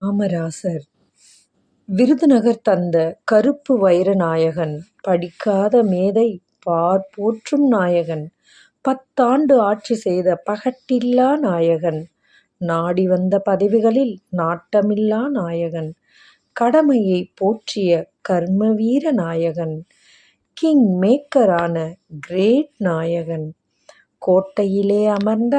காமராசர் விருதுநகர் தந்த கருப்பு வைர நாயகன், படிக்காத மேதை போற்றும் நாயகன், 10 ஆண்டு ஆட்சி செய்த பகட்டில்லா நாயகன், நாடி வந்த பதவிகளில் நாட்டமில்லா நாயகன், கடமையை போற்றிய கர்மவீர நாயகன், கிங் மேக்கரான கிரேட் நாயகன், கோட்டையிலே அமர்ந்த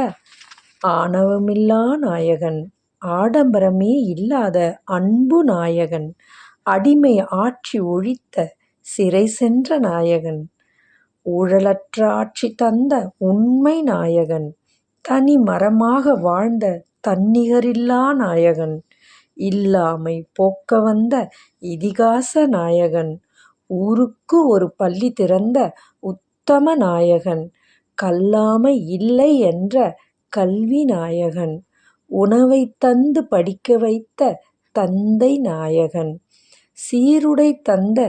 ஆணவமில்லா நாயகன், ஆடம்பரமே இல்லாத அன்பு நாயகன், அடிமை ஆட்சி ஒழித்த சிறை சென்ற நாயகன், ஊழலற்ற ஆட்சி தந்த உண்மை நாயகன், தனி மரமாக வாழ்ந்த தன்னிகரில்லா நாயகன், இல்லாமை போக்க வந்த இதிகாச நாயகன், ஊருக்கு ஒரு பள்ளி திறந்த உத்தம நாயகன், கல்லாமை இல்லை என்ற கல்வி நாயகன், உணவைத் தந்து படிக்க வைத்த தந்தை நாயகன், சீருடை தந்த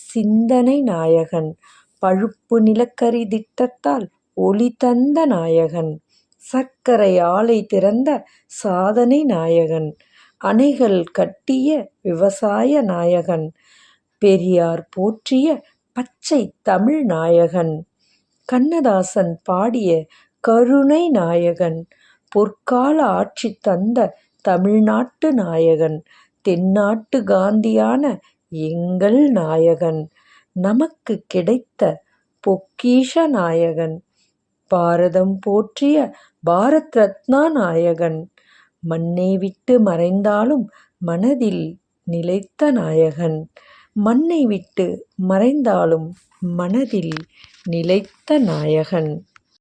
சிந்தனை நாயகன், பழுப்பு நிலக்கரி திட்டத்தால் ஒளி தந்த நாயகன், சர்க்கரை ஆலை திறந்த சாதனை நாயகன், அணைகள் கட்டிய விவசாய நாயகன், பெரியார் போற்றிய பச்சை தமிழ் நாயகன், கண்ணதாசன் பாடிய கருணை நாயகன், பொற்கால ஆட்சி தந்த தமிழ்நாட்டு நாயகன், தென்னாட்டு காந்தியான எங்கள் நாயகன், நமக்கு கிடைத்த பொக்கிஷ நாயகன், பாரதம் போற்றிய பாரத் ரத்னா நாயகன், மண்ணை விட்டு மறைந்தாலும் மனதில் நிலைத்த நாயகன், மண்ணை விட்டு மறைந்தாலும் மனதில் நிலைத்த நாயகன்.